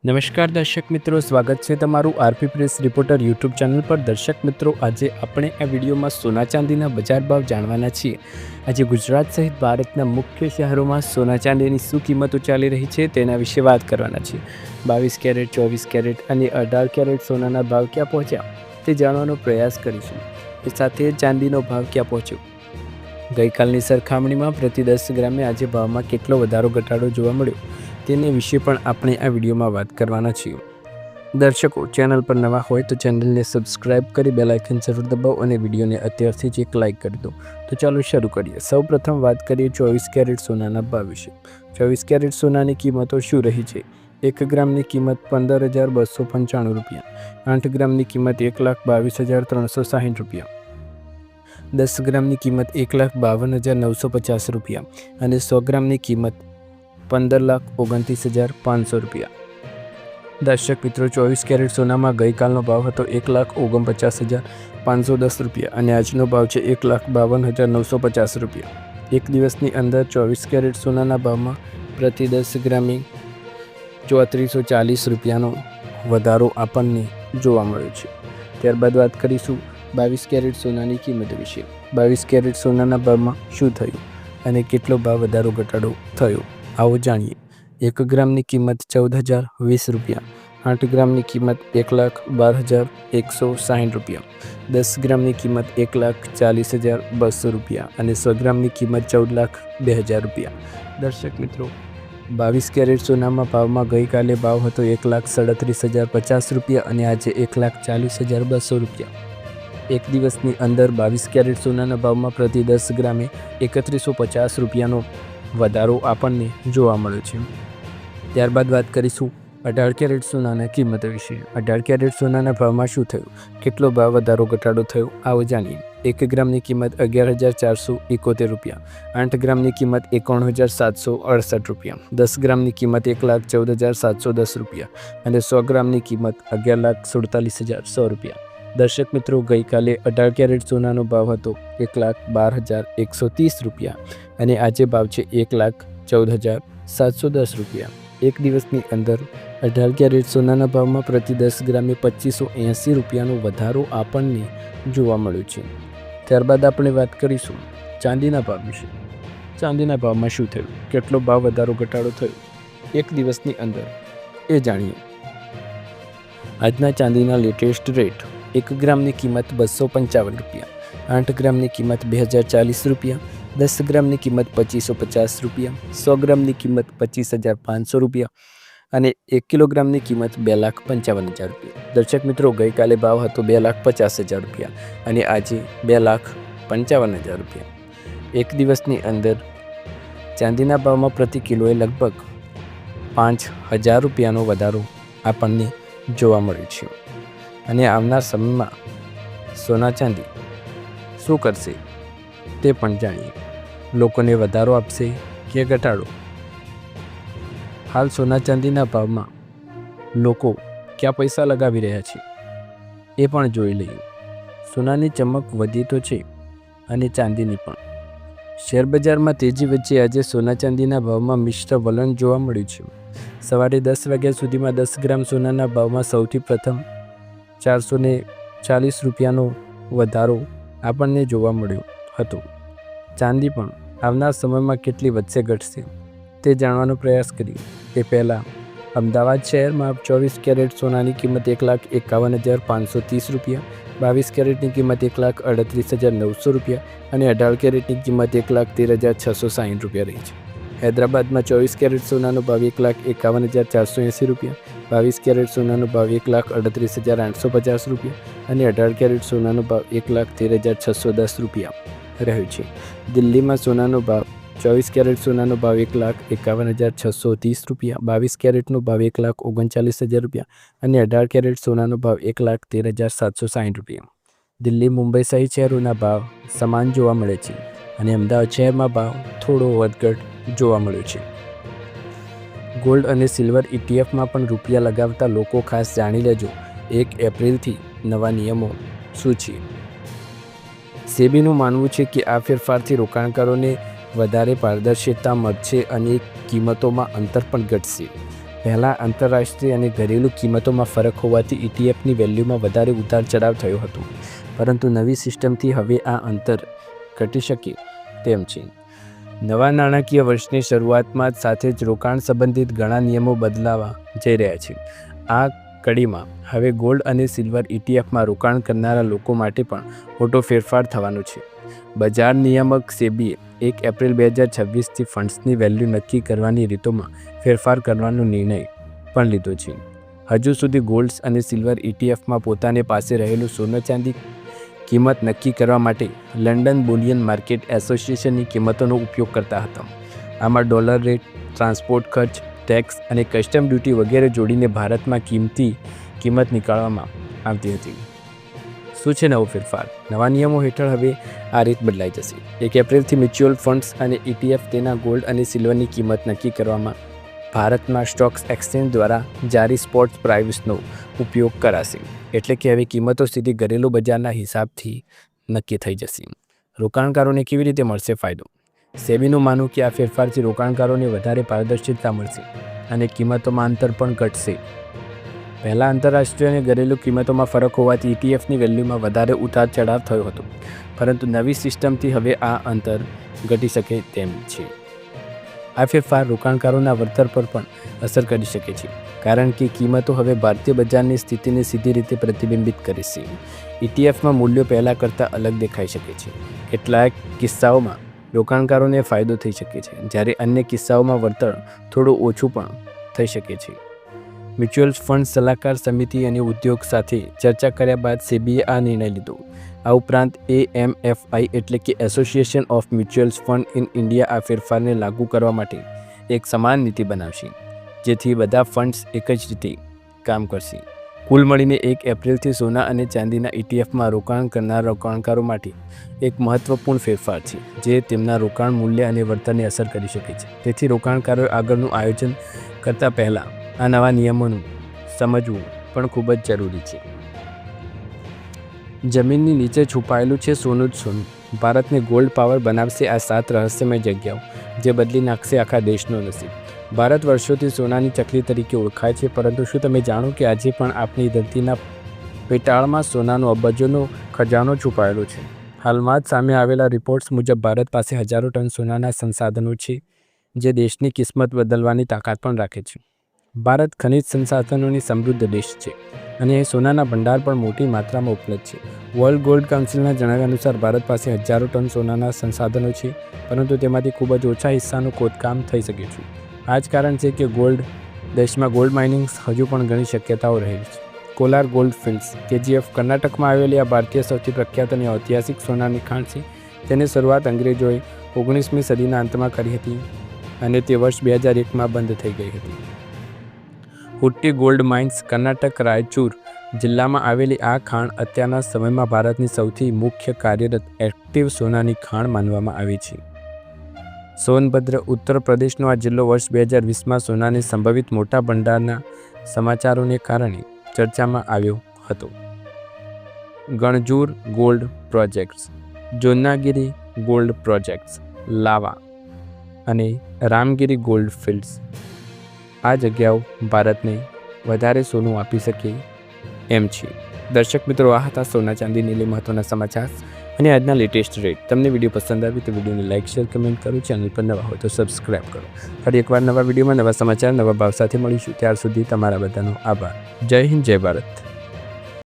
નમસ્કાર દર્શક મિત્રો, સ્વાગત છે તમારું RP press reporter YouTube channel પર। દર્શક મિત્રો, આજે આપણે આ વિડીયોમાં સોના ચાંદીના બજાર ભાવ જાણવાના છીએ। આજે ગુજરાત સહિત ભારતના મુખ્ય શહેરોમાં સોના ચાંદીની શું કિંમતો ચાલી રહી છે તેના વિશે વાત કરવાના છીએ। 22 કેરેટ, 24 કેરેટ અને 18 કેરેટ સોનાના ભાવ ક્યાં પહોંચ્યા તે જાણવાનો પ્રયાસ કરીશું। એ સાથે ચાંદીનો ભાવ ક્યાં પહોંચ્યો, ગઈકાલની સરખામણીમાં પ્રતિ 10 ગ્રામે આજે ભાવમાં કેટલો વધારો ઘટાડો જોવા મળ્યો તેને વિશે પણ આપણે આ વિડીયોમાં વાત કરવાના છીએ। દર્શકો, ચેનલ પર નવા હોય તો ચેનલને સબસ્ક્રાઇબ કરી બેલ આઇકન જરૂર દબાવો અને વિડીયોને અત્યારથી જ એક લાઇક કરી દો। તો ચાલો શરૂ કરીએ। સૌપ્રથમ વાત કરીએ 24 કેરેટ સોનાના ભાવ વિશે। 24 કેરેટ સોનાની કિંમતો શું રહી છે? 1 ગ્રામની કિંમત 15,295 રૂપિયા, 8 ગ્રામની કિંમત 1,22,360 રૂપિયા, 10 ગ્રામની કિંમત 1,52,950 રૂપિયા અને 100 ગ્રામની કિંમત 15,29,500 રૂપિયા। દર્શક મિત્રો, 24 કેરેટ સોનામાં ગઈકાલનો ભાવ હતો 1,49,510 રૂપિયા અને આજનો ભાવ છે 1,52,950 રૂપિયા। એક દિવસની અંદર 24 કેરેટ સોનાના ભાવમાં પ્રતિ 10 ગ્રામે 3440 રૂપિયાનો વધારો આપણને જોવા મળ્યો છે। ત્યારબાદ વાત કરીશું 22 કેરેટ સોનાની કિંમત વિશે। 22 કેરેટ સોનાના ભાવમાં શું થયું અને કેટલો ભાવ વધારો ઘટાડો થયો, આવો જાણીએ। 1 ગ્રામની કિંમત 14,020 રૂપિયા, 8 ગ્રામની કિંમત 1,12,160 રૂપિયા, 10 ગ્રામની કિંમત 1,40,200 રૂપિયા અને 100 ગ્રામની કિંમત 14,02,000 રૂપિયા। દર્શક મિત્રો, 22 કેરેટ સોનામાં ભાવમાં ગઈકાલે ભાવ હતો 1,37,050 રૂપિયા અને આજે 1,40,200 રૂપિયા। એક દિવસની અંદર 22 કેરેટ સોનાના ભાવમાં પ્રતિ 10 ગ્રામે 3150 રૂપિયાનો વધારો આપણને જોવા મળ્યો છે। ત્યારબાદ વાત કરીશું 18 કેરેટ સોનાના કિંમત વિશે। 18 કેરેટ સોનાના ભાવમાં શું થયું, કેટલો ભાવ વધારો ઘટાડો થયો, આવો જાણીએ। 1 ગ્રામની કિંમત 11,471 રૂપિયા, 8 ગ્રામની કિંમત 51,768 રૂપિયા, 10 ગ્રામની કિંમત 1,14,710 રૂપિયા અને 100 ગ્રામની કિંમત 11,47,100 રૂપિયા। દર્શક મિત્રો, ગઈકાલે 18 કેરેટ સોનાનો ભાવ હતો 1,12,130 રૂપિયા અને આજે ભાવ છે 1,14,710 રૂપિયા। એક દિવસની અંદર 18 કેરેટ સોનાના ભાવમાં પ્રતિ 10 ગ્રામે 2,580 રૂપિયાનો વધારો આપણને જોવા મળ્યો છે। ત્યારબાદ આપણે વાત કરીશું ચાંદીના ભાવ વિશે। ચાંદીના ભાવમાં શું થયું, કેટલો ભાવ વધારો ઘટાડો થયો એક દિવસની અંદર, એ જાણીએ। આજના ચાંદીના લેટેસ્ટ રેટ: 1 ગ્રામની કિંમત 255 રૂપિયા, 8 ગ્રામની કિંમત 2,040 રૂપિયા, 10 ગ્રામની કિંમત 2,550 રૂપિયા, 100 ગ્રામની કિંમત 25,500 રૂપિયા અને 1 કિલોગ્રામની કિંમત 2,55,000 રૂપિયા। દર્શક મિત્રો, ગઈકાલે ભાવ હતો 2,50,000 રૂપિયા અને આજે 2,55,000 રૂપિયા। એક દિવસની અંદર ચાંદીના ભાવમાં પ્રતિ કિલોએ લગભગ 5,000 રૂપિયાનો વધારો આપણને જોવા મળ્યો છે અને આવનાર સમયમાં સોના ચાંદી શું કરશે તે પણ જાણીએ। લોકોને વધારો આપશે કે ઘટાડો? હાલ સોના ચાંદીના ભાવમાં લોકો ક્યાં પૈસા લગાવી રહ્યા છે એ પણ જોઈ લઈએ। સોનાની ચમક વધી તો છે અને ચાંદીની પણ। શેરબજારમાં તેજી વચ્ચે આજે સોના ચાંદીના ભાવમાં મિશ્ર વલણ જોવા મળ્યું છે। સવારે 10 વાગ્યા સુધીમાં 10 ગ્રામ સોનાના ભાવમાં સૌથી પ્રથમ 440 રૂપિયાનો વધારો આપણને જોવા મળ્યો હતો। ચાંદી પણ આવનાર સમયમાં કેટલી વધશે ઘટશે તે જાણવાનો પ્રયાસ કરીએ તે પહેલાં અમદાવાદ શહેરમાં 24 કેરેટ સોનાની કિંમત 1,51,530 રૂપિયા, 22 કેરેટની કિંમત 1,38,900 રૂપિયા અને 18 કેરેટની કિંમત 1,13,660 રૂપિયા રહી છે। હૈદરાબાદમાં 24 કેરેટ સોનાનો ભાવ 1,51,480 રૂપિયા, 22 કેરેટ સોનાનો ભાવ 1,38,850 રૂપિયા અને 18 કેરેટ સોનાનો ભાવ 1,13,610 રૂપિયા રહ્યો છે। દિલ્હીમાં સોનાનો ભાવ 24 કેરેટ સોનાનો ભાવ 1,51,630 રૂપિયા, 22 કેરેટનો ભાવ 1,39,000 રૂપિયા અને 18 કેરેટ સોનાનો ભાવ 1,13,760 રૂપિયા। દિલ્હી, મુંબઈ સહિત શહેરોના ભાવ સમાન જોવા મળે છે અને અમદાવાદ શહેરમાં ભાવ થોડો વધઘટ જોવા મળ્યો છે। ગોલ્ડ અને સિલ્વર ઇટીએફમાં પણ રૂપિયા લગાવતા લોકો ખાસ જાણી લેજો, 1 એપ્રિલથી નવા નિયમો શું છે। સેબીનું માનવું છે કે આ ફેરફારથી રોકાણકારોને વધારે પારદર્શિતા મળશે અને કિંમતોમાં અંતર પણ ઘટશે। પહેલાં આંતરરાષ્ટ્રીય અને ઘરેલું કિંમતોમાં ફરક હોવાથી ઇટીએફની વેલ્યુમાં વધારે ઉતાર ચઢાવ થયો હતો, પરંતુ નવી સિસ્ટમથી હવે આ અંતર ઘટી શકે તેમ છે. નવા નાણાકીય વર્ષની શરૂઆતમાં સાથે જ રોકાણ સંબંધિત ઘણા નિયમો બદલાવા જઈ રહ્યા છે. આ કડીમાં હવે ગોલ્ડ અને સિલ્વર ઇટીએફમાં રોકાણ કરનારા લોકો માટે પણ મોટો ફેરફાર થવાનો છે. બજાર નિયામક સેબીએ 1 એપ્રિલ 2026થી ફંડ્સની વેલ્યુ નક્કી કરવાની રીતોમાં ફેરફાર કરવાનો નિર્ણય પણ લીધો છે. હજુ સુધી ગોલ્ડ અને સિલ્વર ઇટીએફમાં પોતાને પાસે રહેલું સોનું ચાંદી કિંમત નક્કી કરવા માટે લંડન બુલિયન માર્કેટ એસોસિએશનની કિંમતોનો ઉપયોગ કરતા હતા. આમાં ડોલર રેટ, ટ્રાન્સપોર્ટ ખર્ચ, ટેક્સ અને કસ્ટમ ડ્યુટી વગેરે જોડીને ભારતમાં કિંમત નીકાળવામાં આવતી હતી. શું છે નવો ફેરફાર? નવા નિયમો હેઠળ હવે આ રીત બદલાઈ જશે. 1 એપ્રિલથી મ્યુચ્યુઅલ ફંડ્સ અને ઇટીએફ તેના ગોલ્ડ અને સિલ્વરની કિંમત નક્કી કરવામાં ભારતમાં સ્ટોક્સ એક્સચેન્જ દ્વારા જારી સ્પોટ પ્રાઇસનો ઉપયોગ કરાશે. એટલે કે હવે કિંમતો સીધી ઘરેલું બજારના હિસાબથી નક્કી થઈ જશે. રોકાણકારોને કેવી રીતે મળશે ફાયદો? સેબીનું માનવું કે આ ફેરફારથી રોકાણકારોને વધારે પારદર્શિતા મળશે અને કિંમતોમાં અંતર પણ ઘટશે. પહેલાં આંતરરાષ્ટ્રીય અને ઘરેલું કિંમતોમાં ફરક હોવાથી ઇટીએફની વેલ્યુમાં વધારે ઉતાર ચઢાવ થયો હતો, પરંતુ નવી સિસ્ટમથી હવે આ અંતર ઘટી શકે તેમ છે. આ ફેરફાર રોકાણકારોના વળતર પર પણ અસર કરી શકે છે, કારણ કે કિંમતો હવે ભારતીય બજારની સ્થિતિને સીધી રીતે પ્રતિબિંબિત કરે છે. ઇટીએફમાં મૂલ્યો પહેલાં કરતાં અલગ દેખાઈ શકે છે. કેટલાક કિસ્સાઓમાં રોકાણકારોને ફાયદો થઈ શકે છે, જ્યારે અન્ય કિસ્સાઓમાં વળતર થોડું ઓછું પણ થઈ શકે છે. મ્યુચ્યુઅલ ફંડ સલાહકાર સમિતિ અને ઉદ્યોગ સાથે ચર્ચા કર્યા બાદ સેબીએ આ નિર્ણય લીધો. આ ઉપરાંત AMFI એટલે કે association of mutual fund in India આ ફેરફારને લાગુ કરવા માટે એક સમાન નીતિ બનાવશે, જેથી બધા ફંડ્સ એક જ રીતે કામ કરશે. કુલ મળીને 1 એપ્રિલથી સોના અને ચાંદીના ઇટીએફમાં રોકાણ કરનાર રોકાણકારો માટે એક મહત્વપૂર્ણ ફેરફાર છે, જે તેમના રોકાણ મૂલ્ય અને વળતરને અસર કરી શકે છે. તેથી રોકાણકારોએ આગળનું આયોજન કરતાં પહેલાં આ નવા નિયમોનું સમજવું પણ ખૂબ જ જરૂરી છે. જમીનની નીચે છુપાયેલું છે સોનું જ સોનું. ભારતને ગોલ્ડ પાવર બનાવશે આ 7 રહસ્યમય જગ્યાઓ, જે બદલી નાખશે આખા દેશનો નસીબ. ભારત વર્ષોથી સોનાની ચકલી તરીકે ઓળખાય છે, પરંતુ શું તમે જાણો કે આજે પણ આપણી ધરતીના પેટાળમાં સોનાનો અબજોનો ખજાનો છુપાયેલો છે? હાલમાં જ સામે આવેલા રિપોર્ટ્સ મુજબ ભારત પાસે હજારો ટન સોનાના સંસાધનો છે, જે દેશની કિસ્મત બદલવાની તાકાત પણ રાખે છે. ભારત ખનિજ સંસાધનોની સમૃદ્ધ દેશ છે અને સોનાના ભંડાર પણ મોટી માત્રામાં ઉપલબ્ધ છે. વર્લ્ડ ગોલ્ડ કાઉન્સિલના જણાવ્યા અનુસાર ભારત પાસે હજારો ટન સોનાના સંસાધનો છે, પરંતુ તેમાંથી ખૂબ જ ઓછા હિસ્સાનું ખોદકામ થઈ શકે છે. આ જ કારણ છે કે દેશમાં ગોલ્ડ માઇનિંગ હજુ પણ ઘણી શક્યતાઓ રહેલી છે. કોલાર ગોલ્ડ ફિલ્ડ્સ KGF કર્ણાટકમાં આવેલી આ ભારતીય સૌથી પ્રખ્યાત અને ઐતિહાસિક સોનાની ખાણ છે. તેની શરૂઆત અંગ્રેજોએ 19મી સદીના અંતમાં કરી હતી અને તે વર્ષ 2001માં બંધ થઈ ગઈ હતી. હુટ્ટી ગોલ્ડ માઇન્સ કર્ણાટક રાયચૂર જિલ્લામાં આવેલી આ ખાણ અત્યારના સમયમાં ભારતની સૌથી મુખ્ય કાર્યરત એક્ટિવ સોનાની ખાણ માનવામાં આવી છે. સોનભદ્ર ઉત્તર પ્રદેશનો આ જિલ્લો વર્ષ 2020માં સોનાની સંભવિત મોટા ભંડારના સમાચારોને કારણે ચર્ચામાં આવ્યો હતો. ગણજૂર ગોલ્ડ પ્રોજેક્ટ્સ, જોનાગીરી ગોલ્ડ પ્રોજેક્ટ્સ, લાવા અને રામગીરી ગોલ્ડ ફિલ્ડ્સ આ જગ્યાઓ ભારતને વધારે સોનું આપી શકે એમ છે. દર્શક મિત્રો, આ હતા સોના ચાંદીની લે મહત્વના સમાચાર અને આજના લેટેસ્ટ રેટ. તમને વિડીયો પસંદ આવી તો વિડીયોને લાઇક, શેર, કમેન્ટ કરો. ચેનલ પર નવા હોય તો સબસ્ક્રાઈબ કરો. ફરી એકવાર નવા વિડીયોમાં નવા સમાચાર નવા ભાવ સાથે મળીશું. ત્યાર સુધી તમારા બધાનો આભાર. જય હિન્દ, જય ભારત.